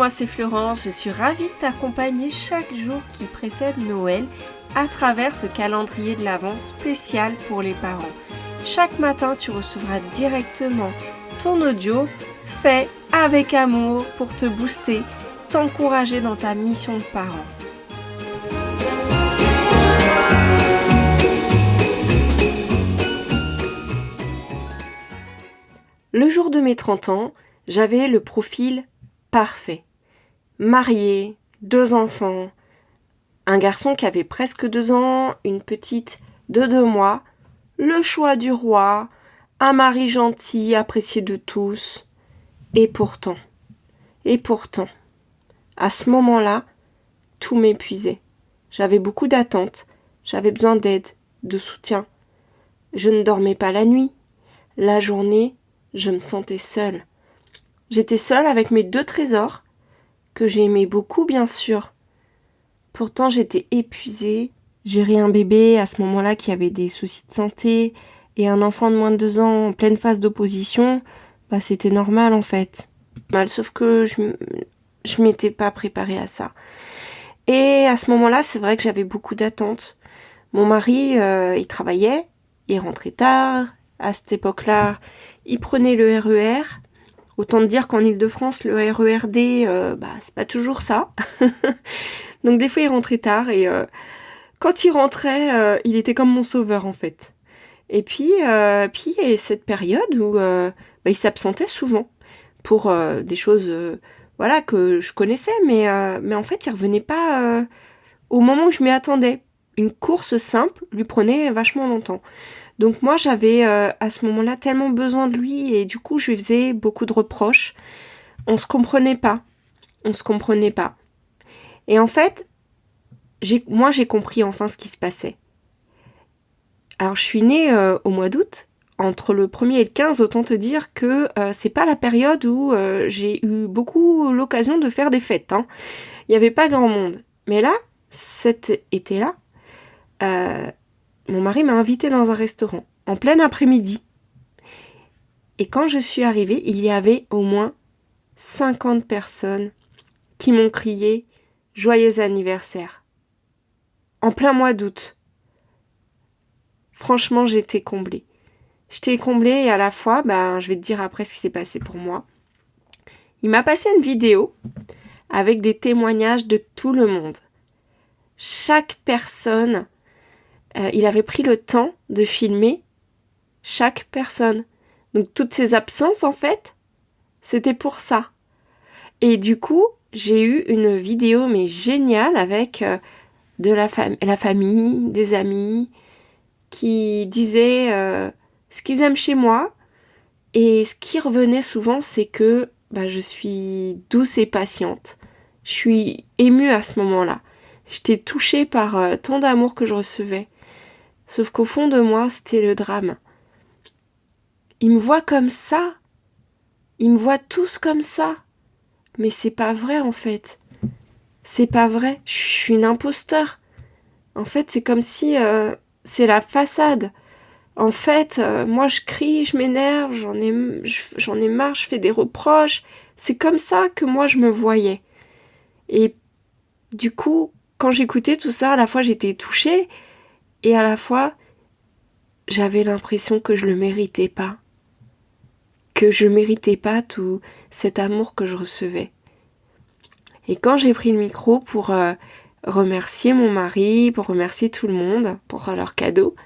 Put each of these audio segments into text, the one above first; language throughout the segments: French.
moi c'est Florence, je suis ravie de t'accompagner chaque jour qui précède Noël à travers ce calendrier de l'Avent spécial pour les parents. Chaque matin, tu recevras directement ton audio fait avec amour pour te booster, t'encourager dans ta mission de parent. Le jour de mes 30 ans, j'avais le profil parfait. Mariée, 2 enfants, un garçon qui avait presque 2 ans, une petite de 2 mois, le choix du roi, un mari gentil, apprécié de tous. Et pourtant, à ce moment-là, tout m'épuisait. J'avais beaucoup d'attentes, j'avais besoin d'aide, de soutien. Je ne dormais pas la nuit. La journée, je me sentais seule. J'étais seule avec mes 2 trésors, que j'aimais beaucoup bien sûr. Pourtant j'étais épuisée. Gérer un bébé à ce moment-là qui avait des soucis de santé et un enfant de moins de 2 ans en pleine phase d'opposition, c'était normal en fait. Sauf que je m'étais pas préparée à ça. Et à ce moment-là, c'est vrai que j'avais beaucoup d'attentes. Mon mari, il travaillait, il rentrait tard. À cette époque-là, il prenait le RER. Autant te dire qu'en Île-de-France, le RERD, c'est pas toujours ça. Donc des fois, il rentrait tard et quand il rentrait, il était comme mon sauveur en fait. Et puis il y a cette période où il s'absentait souvent pour des choses que je connaissais, mais en fait, il revenait pas au moment où je m'y attendais. Une course simple lui prenait vachement longtemps. Donc moi, j'avais à ce moment-là tellement besoin de lui et du coup, je lui faisais beaucoup de reproches. On se comprenait pas. Et en fait, j'ai compris enfin ce qui se passait. Alors, je suis née au mois d'août. Entre le 1er et le 15, autant te dire que c'est pas la période où j'ai eu beaucoup l'occasion de faire des fêtes. Il n'y avait pas grand monde. Mais là, cet été-là, mon mari m'a invitée dans un restaurant, en plein après-midi. Et quand je suis arrivée, il y avait au moins 50 personnes qui m'ont crié « Joyeux anniversaire !» En plein mois d'août. Franchement, j'étais comblée. Et à la fois, je vais te dire après ce qui s'est passé pour moi. Il m'a passé une vidéo avec des témoignages de tout le monde. Chaque personne, il avait pris le temps de filmer chaque personne. Donc toutes ces absences, en fait, c'était pour ça. Et du coup, j'ai eu une vidéo mais géniale avec de la famille, des amis, qui disaient ce qu'ils aiment chez moi. Et ce qui revenait souvent, c'est que je suis douce et patiente. Je suis émue à ce moment-là. J'étais touchée par tant d'amour que je recevais. Sauf qu'au fond de moi, c'était le drame. Ils me voient comme ça. Ils me voient tous comme ça. Mais c'est pas vrai en fait. C'est pas vrai. Je suis une imposteur. En fait, c'est comme si c'est la façade. En fait, moi je crie, je m'énerve, j'en ai marre, je fais des reproches. C'est comme ça que moi je me voyais. Et du coup, quand j'écoutais tout ça, à la fois j'étais touchée et à la fois j'avais l'impression que je le méritais pas. Que je méritais pas tout cet amour que je recevais. Et quand j'ai pris le micro pour remercier mon mari, pour remercier tout le monde pour leur cadeau,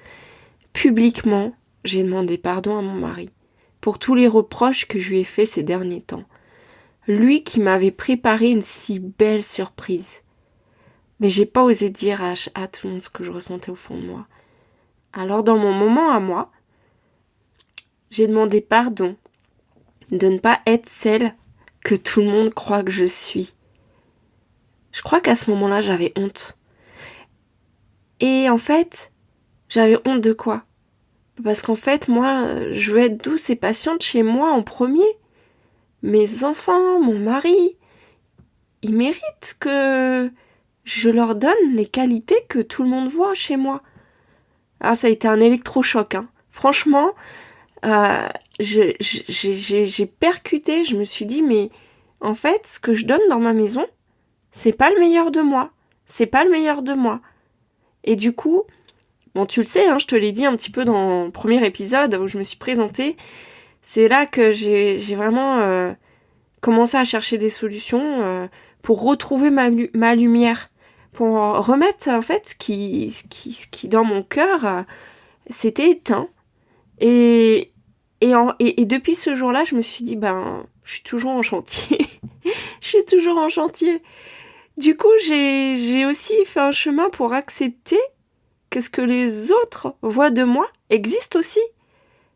publiquement, j'ai demandé pardon à mon mari pour tous les reproches que je lui ai faits ces derniers temps. Lui qui m'avait préparé une si belle surprise. Mais j'ai pas osé dire à tout le monde ce que je ressentais au fond de moi. Alors dans mon moment à moi, j'ai demandé pardon de ne pas être celle que tout le monde croit que je suis. Je crois qu'à ce moment-là, j'avais honte. Et en fait, j'avais honte de quoi ? Parce qu'en fait, moi, je veux être douce et patiente chez moi en premier. Mes enfants, mon mari, ils méritent que je leur donne les qualités que tout le monde voit chez moi. Ah, ça a été un électrochoc. Franchement, j'ai percuté, je me suis dit, mais en fait, ce que je donne dans ma maison, c'est pas le meilleur de moi. C'est pas le meilleur de moi. Et du coup, bon, tu le sais, hein, je te l'ai dit un petit peu dans le premier épisode où je me suis présentée, c'est là que j'ai vraiment commencé à chercher des solutions pour retrouver ma lumière, pour remettre en fait ce qui dans mon cœur s'était éteint. Et depuis ce jour-là, je me suis dit, je suis toujours en chantier. Je suis toujours en chantier. Du coup, j'ai aussi fait un chemin pour accepter que ce que les autres voient de moi existe aussi.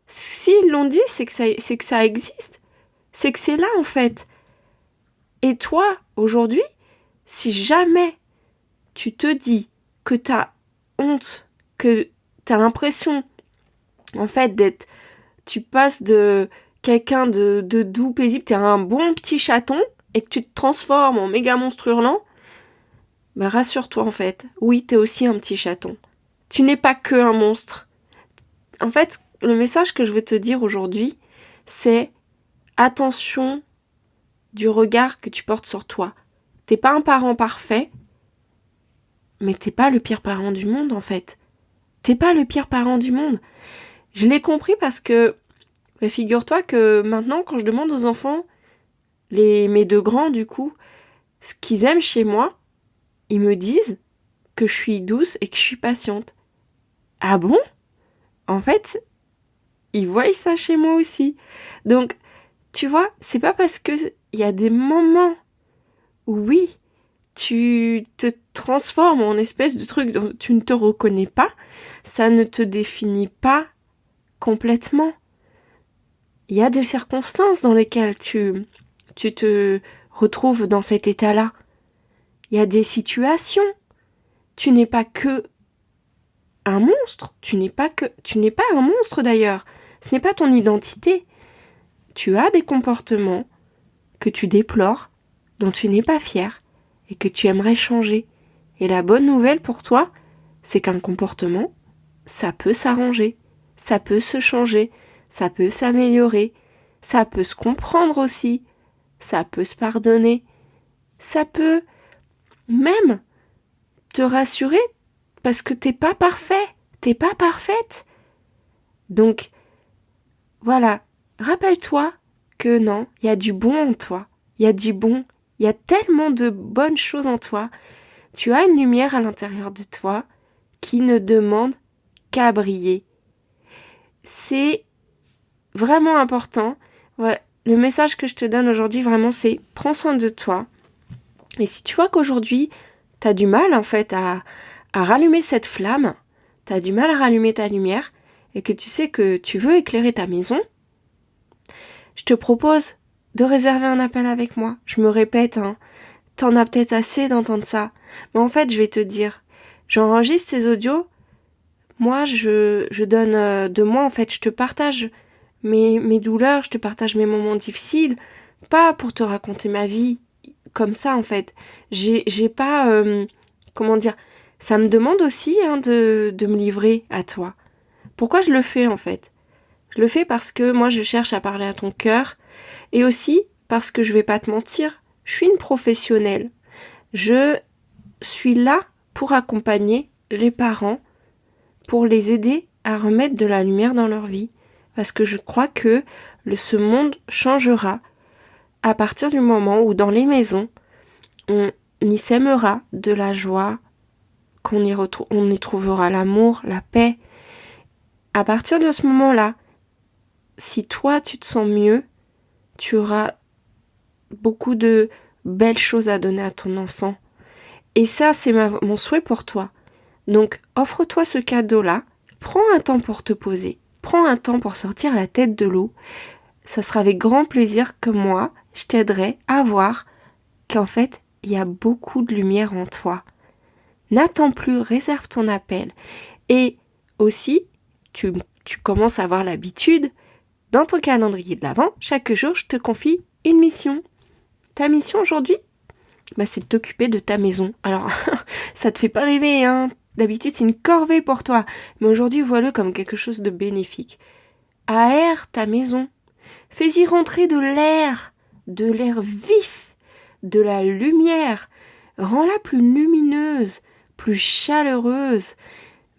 S'ils l'ont dit, c'est que ça existe. C'est que c'est là, en fait. Et toi, aujourd'hui, si jamais tu te dis que t'as honte, que t'as l'impression, en fait, tu passes de quelqu'un de doux, paisible, t'es un bon petit chaton, et que tu te transformes en méga monstre hurlant, rassure-toi, en fait. Oui, t'es aussi un petit chaton. Tu n'es pas que un monstre. En fait, le message que je veux te dire aujourd'hui, c'est attention du regard que tu portes sur toi. T'es pas un parent parfait, mais t'es pas le pire parent du monde, en fait. T'es pas le pire parent du monde. Je l'ai compris parce que, figure-toi que maintenant, quand je demande aux enfants, mes deux grands, du coup, ce qu'ils aiment chez moi, ils me disent que je suis douce et que je suis patiente. Ah bon ? En fait, ils voient ça chez moi aussi. Donc, tu vois, c'est pas parce que il y a des moments où oui, tu te transformes en espèce de truc dont tu ne te reconnais pas, ça ne te définit pas complètement. Il y a des circonstances dans lesquelles tu te retrouves dans cet état-là. Il y a des situations. Tu n'es pas que un monstre. Tu n'es pas un monstre d'ailleurs. Ce n'est pas ton identité. Tu as des comportements que tu déplores, dont tu n'es pas fier et que tu aimerais changer. Et la bonne nouvelle pour toi, c'est qu'un comportement, ça peut s'arranger, ça peut se changer, ça peut s'améliorer, ça peut se comprendre aussi, ça peut se pardonner, ça peut même te rassurer parce que t'es pas parfait, t'es pas parfaite. Donc, voilà, rappelle-toi que non, il y a du bon en toi, il y a du bon, il y a tellement de bonnes choses en toi. Tu as une lumière à l'intérieur de toi qui ne demande qu'à briller. C'est vraiment important. Ouais, le message que je te donne aujourd'hui, vraiment, c'est prends soin de toi. Et si tu vois qu'aujourd'hui, tu as du mal, en fait, à rallumer cette flamme, tu as du mal à rallumer ta lumière, et que tu sais que tu veux éclairer ta maison, je te propose de réserver un appel avec moi. Je me répète, t'en as peut-être assez d'entendre ça. Mais en fait, je vais te dire, j'enregistre ces audios, moi, je donne de moi, en fait, je te partage mes douleurs, je te partage mes moments difficiles, pas pour te raconter ma vie comme ça, en fait. J'ai pas, comment dire, ça me demande aussi de me livrer à toi. Pourquoi je le fais, en fait ? Je le fais parce que moi, je cherche à parler à ton cœur, et aussi parce que je vais pas te mentir, je suis une professionnelle. Je suis là pour accompagner les parents, pour les aider à remettre de la lumière dans leur vie. Parce que je crois que ce monde changera à partir du moment où dans les maisons, on y sèmera de la joie, on y trouvera l'amour, la paix. À partir de ce moment-là, si toi tu te sens mieux, tu auras beaucoup de belles choses à donner à ton enfant. Et ça, c'est mon souhait pour toi. Donc, offre-toi ce cadeau-là, prends un temps pour te poser, prends un temps pour sortir la tête de l'eau. Ça sera avec grand plaisir que moi, je t'aiderai à voir qu'en fait, il y a beaucoup de lumière en toi. N'attends plus, réserve ton appel. Et aussi, tu commences à avoir l'habitude, dans ton calendrier de l'Avent, chaque jour, je te confie une mission. Ta mission aujourd'hui, c'est de t'occuper de ta maison. Alors, ça te fait pas rêver, D'habitude, c'est une corvée pour toi. Mais aujourd'hui, vois-le comme quelque chose de bénéfique. Aère ta maison. Fais-y rentrer de l'air de l'air vif, de la lumière. Rends-la plus lumineuse, plus chaleureuse.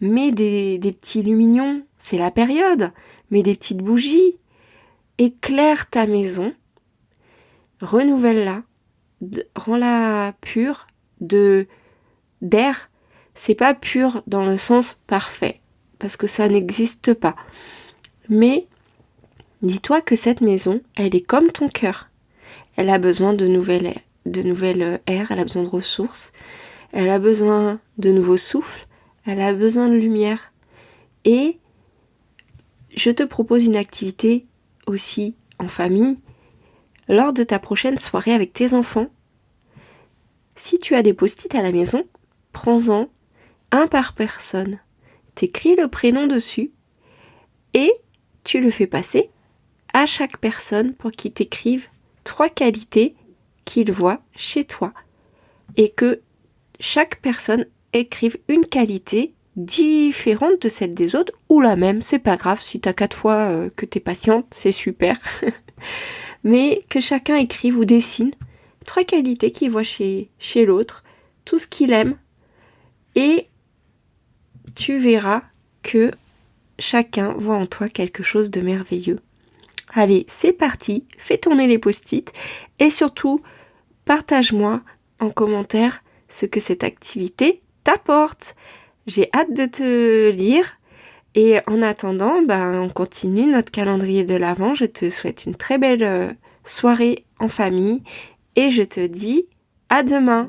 Mets des petits lumignons, c'est la période. Mets des petites bougies. Éclaire ta maison. Renouvelle-la. Rends-la pure d'air. C'est pas pur dans le sens parfait, parce que ça n'existe pas. Mais dis-toi que cette maison, elle est comme ton cœur. Elle a besoin de nouvelles airs, elle a besoin de ressources, elle a besoin de nouveaux souffles, elle a besoin de lumière. Et je te propose une activité aussi en famille, lors de ta prochaine soirée avec tes enfants. Si tu as des post-it à la maison, prends-en un par personne. T'écris le prénom dessus et tu le fais passer à chaque personne pour qu'il t'écrive 3 qualités qu'il voit chez toi. Et que chaque personne écrive une qualité différente de celle des autres, ou la même, c'est pas grave, si t'as 4 fois que t'es patiente, c'est super. Mais que chacun écrive ou dessine 3 qualités qu'il voit chez l'autre, tout ce qu'il aime, et tu verras que chacun voit en toi quelque chose de merveilleux. Allez, c'est parti, fais tourner les post-it et surtout, partage-moi en commentaire ce que cette activité t'apporte. J'ai hâte de te lire et en attendant, on continue notre calendrier de l'Avent. Je te souhaite une très belle soirée en famille et je te dis à demain.